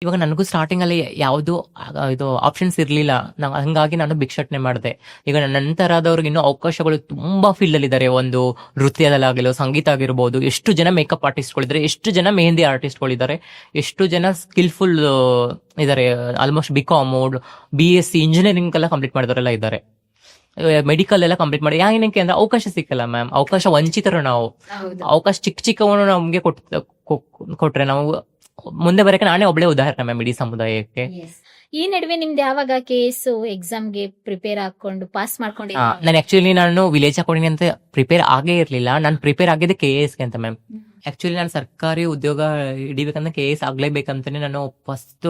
ಇವಾಗ ನನಗೂ ಸ್ಟಾರ್ಟಿಂಗ್ ಅಲ್ಲಿ ಯಾವುದು ಇದು ಆಪ್ಷನ್ಸ್ ಇರ್ಲಿಲ್ಲ. ಹಂಗಾಗಿ ನಾನು ಭಿಕ್ಷಾಟನೆ ಮಾಡಿದೆ. ಈಗ ನನ್ನ ನಂತರದವ್ರಿಗೆ ಇನ್ನೂ ಅವಕಾಶಗಳು ತುಂಬಾ ಫೀಲ್ಡ್ ಅಲ್ಲಿ ಇದ್ದಾರೆ. ಒಂದು ನೃತ್ಯದಲ್ಲಾಗಲಿ, ಸಂಗೀತ ಆಗಿರ್ಬೋದು. ಎಷ್ಟು ಜನ ಮೇಕಪ್ ಆರ್ಟಿಸ್ಟ್ಗಳಿದ್ದಾರೆ, ಎಷ್ಟು ಜನ ಮೆಹಂದಿ ಆರ್ಟಿಸ್ಟ್ಗಳಿದ್ದಾರೆ, ಎಷ್ಟು ಜನ ಸ್ಕಿಲ್ಫುಲ್ ಇದ್ದಾರೆ. ಆಲ್ಮೋಸ್ಟ್ ಬಿಕಾಮ್, BSc ಇಂಜಿನಿಯರಿಂಗ್ ಎಲ್ಲ ಕಂಪ್ಲೀಟ್ ಮಾಡಿದವರೆಲ್ಲ ಇದ್ದಾರೆ. ಮೆಡಿಕಲ್ ಎಲ್ಲ ಕಂಪ್ಲೀಟ್ ಮಾಡಿ ಏನಕ್ಕೆ ಅಂದ್ರೆ ಅವಕಾಶ ಸಿಕ್ಕಲ್ಲ ಮ್ಯಾಮ್. ಅವಕಾಶ ವಂಚಿತರು ನಾವು. ಹೌದು. ಅವಕಾಶ ಚಿಕ್ಕವನ್ನು ನಮ್ಗೆ ಕೊಟ್ರೆ ನಾವು ಮುಂದೆ ಬರಕ್ಕೆ ನಾನೇ ಒಬ್ಳೆ ಉದಾಹರಣೆ ಮ್ಯಾಮ್ ಇಡೀ ಸಮುದಾಯಕ್ಕೆ. Yes. ಈ ನಡುವೆ ನಿಮ್ದು ಯಾವಾಗ KS ಎಕ್ಸಾಮ್ಗೆ ಪ್ರಿಪೇರ್ ಹಾಕೊಂಡು ಪಾಸ್ ಮಾಡ್ಕೊಂಡಿದ್ದೀರಾ? ನಾನು ವಿಲೇಜ್ ಅಕೌಂಟಿಂಗ್ ಅಂತ ಪ್ರಿಪೇರ್ ಆಗೇ ಇರ್ಲಿಲ್ಲ. ನಾನು ಪ್ರಿಪೇರ್ ಆಗಿದ್ದೆ KS ಗೆ ಅಂತ ಮ್ಯಾಮ್. ಆಕ್ಚುಲಿ ನಾನು ಸರ್ಕಾರಿ ಉದ್ಯೋಗ ಹಿಡಿಬೇಕಂದ್ರೆ KS ಆಗ್ಲೇಬೇಕಂತಾನೆ ನಾನು ಫಸ್ಟ್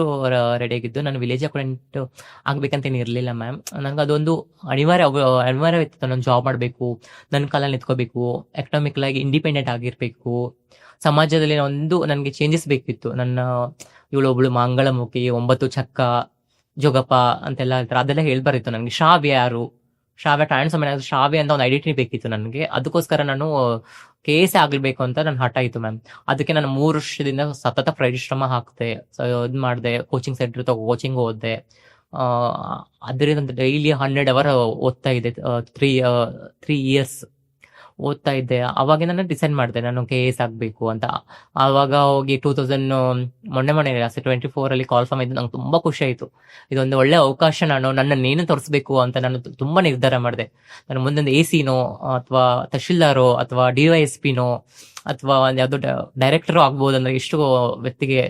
ರೆಡಿ ಆಗಿದ್ದು. ನಾನು ವಿಲೇಜ್ ಅಕೌಂಟೆಂಟ್ ಆಗ್ಬೇಕಂತೇನು ಇರ್ಲಿಲ್ಲ ಮ್ಯಾಮ್. ನಂಗೆ ಅದೊಂದು ಅನಿವಾರ್ಯವಿತ್ತು. ನಾನು ಜಾಬ್ ಮಾಡಬೇಕು, ನನ್ನ ಕಾಲಲ್ಲಿ ನಿಂತ್ಕೋಬೇಕು, ಎಕನಾಮಿಕಲ್ ಆಗಿ ಇಂಡಿಪೆಂಡೆಂಟ್ ಆಗಿರ್ಬೇಕು, ಸಮಾಜದಲ್ಲಿ ಒಂದು ನನಗೆ ಚೇಂಜಸ್ ಬೇಕಿತ್ತು. ನನ್ನ ಇವಳೊಬ್ಳು ಮಂಗಳಮುಖಿ, 9 ಚಕ್ಕ, ಜೋಗಪ್ಪ ಅಂತೆಲ್ಲ ಹೇಳ್ತಾರೆ, ಅದೆಲ್ಲ ಹೇಳ್ಬಾರಿತ್ತು ನನಗೆ. ಶ್ರಾವ್ಯ ಯಾರು, ಶ್ರಾವ್ಯ ಟ್ರಾನ್ಸ್ಫಾರ್ಮ್ ಶ್ರಾವ್ಯ ಅಂತ ಒಂದು ಐಡೆಂಟಿಟಿ ಬೇಕಿತ್ತು ನನಗೆ. ಅದಕ್ಕೋಸ್ಕರ ನಾನು KS ಆಗ್ಬೇಕು ಅಂತ ನನ್ನ ಹಠ ಇತ್ತು ಮ್ಯಾಮ್. ಅದಕ್ಕೆ ನಾನು 3 ವರ್ಷದಿಂದ ಸತತ ಪರಿಶ್ರಮ ಹಾಕ್ದೆ, ಇದು ಮಾಡಿದೆ, ಕೋಚಿಂಗ್ ಸೆಂಟರ್ ಕೋಚಿಂಗ್ ಓದಿದೆ. ಅದರಿಂದ ಡೈಲಿ 12 ಅವರ್ ಓದ್ತಾ ಇದ್ದೆ. 3 ಇಯರ್ಸ್ ಓದ್ತಾ ಇದ್ದೆ. ಅವಾಗ ನಾನು ಡಿಸೈಡ್ ಮಾಡಿದೆ ನಾನು KS ಆಗ್ಬೇಕು ಅಂತ. ಆವಾಗ ಹೋಗಿ 2000 ಮೊನ್ನೆ 24 ಅಲ್ಲಿ ಕಾಲ್ ಫಾರ್ಮ್ ಇದ್ದು ನಂಗೆ ತುಂಬಾ ಖುಷಿ ಆಯ್ತು. ಇದೊಂದು ಒಳ್ಳೆ ಅವಕಾಶ. ನನ್ನನ್ನೇನು ತೋರಿಸ್ಬೇಕು ಅಂತ ನಾನು ತುಂಬಾ ನಿರ್ಧಾರ ಮಾಡಿದೆ. ನಾನು ಮುಂದೊಂದು AC ನೋ ಅಥವಾ ತಹಶೀಲ್ದಾರೋ ಅಥವಾ DYSPನೋ ಅಥವಾ ಯಾವ್ದೋ ಡೈರೆಕ್ಟರ್ ಆಗ್ಬೋದು ಅಂದ್ರೆ ಎಷ್ಟು ವ್ಯಕ್ತಿಗೆ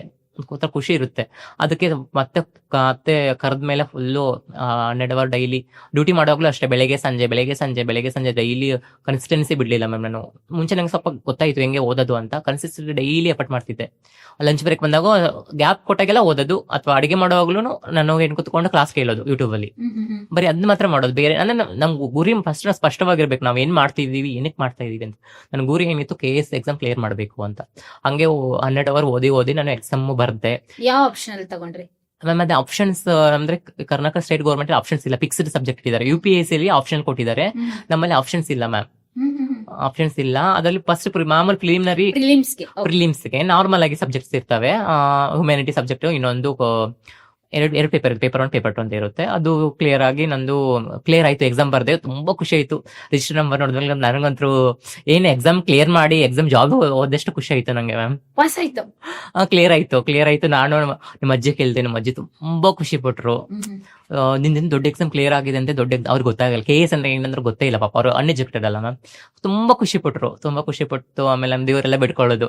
ಖುಷಿ ಇರುತ್ತೆ. ಅದಕ್ಕೆ ಮತ್ತೆ ಕರೆದ್ಮೇಲೆ ಫುಲ್ಲು 12 ಅವರ್ ಡೈಲಿ ಡ್ಯೂಟಿ ಮಾಡುವಾಗ್ಲೂ ಅಷ್ಟೇ. ಬೆಳಗ್ಗೆ ಸಂಜೆ ಡೈಲಿ ಕನ್ಸಿಸ್ಟೆನ್ಸಿ ಬಿಡ್ಲಿಲ್ಲ ಮ್ಯಾಮ್. ನಾನು ಮುಂಚೆ ನಂಗೆ ಸ್ವಲ್ಪ ಗೊತ್ತಾಯ್ತು ಹೆಂಗೆ ಓದೋದು ಅಂತ. ಕನ್ಸಿಸ್ಟೆನ್ಸಿ ಡೈಲಿ ಎಫರ್ಟ್ ಮಾಡ್ತಿದ್ದೆ. ಲಂಚ್ ಬ್ರೇಕ್ ಬಂದಾಗ ಗ್ಯಾಪ್ ಕೊಟ್ಟಾಗೆಲ್ಲ ಓದೋದು, ಅಥವಾ ಅಡಿಗೆ ಮಾಡುವಾಗ್ಲೂ ನಾನು ಏನ್ ಕೂತ್ಕೊಂಡು ಕ್ಲಾಸ್ ಕೇಳೋದು ಯೂಟ್ಯೂಬ್ ಅಲ್ಲಿ. ಬರೀ ಅದನ್ನ ಮಾತ್ರ ಮಾಡೋದು. ಬೇರೆ ನಮ್ಗೆ ಗುರಿ ಫಸ್ಟ್ ಸ್ಪಷ್ಟವಾಗಿರ್ಬೇಕು, ನಾವ್ ಏನ್ ಮಾಡ್ತಿದೀವಿ, ಏನಕ್ಕೆ ಮಾಡ್ತಾ ಇದೀವಿ ಅಂತ. ನನ್ನ ಗುರಿ ಏನಿತ್ತು KS ಎಕ್ಸಾಮ್ ಕ್ಲಿಯರ್ ಮಾಡ್ಬೇಕು ಅಂತ. ಹಂಗೆ 12 ಅವರ್ ಓದಿ ನಾನು ಎಕ್ಸಾಮ್ ಬರ್ದೆ. ಯಾವ ಆಪ್ಷನ್ ಅಲ್ಲಿ ತಗೊಂಡ್ರಿ ಮ್ಯಾಮ್? ಅದೇ ಆಪ್ಷನ್ಸ್ ಅಂದ್ರೆ ಕರ್ನಾಟಕ ಸ್ಟೇಟ್ ಗೌರ್ಮೆಂಟ್ ಆಪ್ಷನ್ಸ್ ಇಲ್ಲ, ಫಿಕ್ಸ್ಡ್ ಸಬ್ಜೆಕ್ಟ್ ಇದ್ದಾರೆ. UPSC ಅಲ್ಲಿ ಆಪ್ಷನ್ ಕೊಟ್ಟಿದ್ದಾರೆ, ನಮ್ಮಲ್ಲಿ ಆಪ್ಷನ್ಸ್ ಇಲ್ಲ ಮ್ಯಾಮ್. ಆಪ್ಷನ್ಸ್ ಇಲ್ಲ. ಅದರಲ್ಲಿ ಫಸ್ಟ್ ಮಾಮೂಲಿ ಪ್ರಿಲಿಮ್ಸ್ಗೆ ನಾರ್ಮಲ್ ಆಗಿ ಸಬ್ಜೆಕ್ಟ್ಸ್ ಇರ್ತವೆ. ಹ್ಯುಮ್ಯಾನಿಟಿ ಸಬ್ಜೆಕ್ಟ್, ಇನ್ನೊಂದು ಎರಡು ಪೇಪರ್ 1 ಪೇಪರ್ 2 ಅಂತ ಇರುತ್ತೆ. ಅದು ಕ್ಲಿಯರ್ ಆಗಿ ನಂದು ಕ್ಲಿಯರ್ ಆಯ್ತು. ಎಕ್ಸಾಮ್ ಬರ್ದೆ, ತುಂಬಾ ಖುಷಿ ಆಯ್ತು. ರಿಜಿಸ್ಟರ್ ನಂಬರ್ ನೋಡಿದ್ಮೇಲೆ ನನಗಂತೂ ಏನು ಎಕ್ಸಾಮ್ ಕ್ಲಿಯರ್ ಮಾಡಿ ಎಕ್ಸಾಮ್ ಜಾಬ್ ಓದಷ್ಟು ಖುಷಿ ಆಯ್ತು ನಂಗೆ ಮ್ಯಾಮ್. ಪಾಸ್ ಆಯ್ತು, ಕ್ಲಿಯರ್ ಆಯ್ತು. ನಾನು ನಿಮ್ಮ ಅಜ್ಜಿ ಕೇಳ್ದೆ, ನಮ್ಮ ಅಜ್ಜಿ ತುಂಬಾ ಖುಷಿ ಪಟ್ರು. ನಿಂದ ದೊಡ್ಡ ಎಕ್ಸಾಮ್ ಕ್ಲಿಯರ್ ಆಗಿದೆ ಅಂತ. ಅವ್ರಿಗೆ ಗೊತ್ತಾಗಲ್ಲ KS ಅಂದ್ರೆ ಏನಂದ್ರೆ ಗೊತ್ತೇ ಇಲ್ಲ ಪಾಪ. ಅವರು ಅನ್ಎಜುಕೇಟೆಡ್ ಅಲ್ಲ ಮ್ಯಾಮ್. ತುಂಬಾ ಖುಷಿ ಪಟ್ರು. ಆಮೇಲೆ ನಮ್ದು ಇವರೆಲ್ಲ ಬಿಟ್ಕೊಳ್ಳೋದು,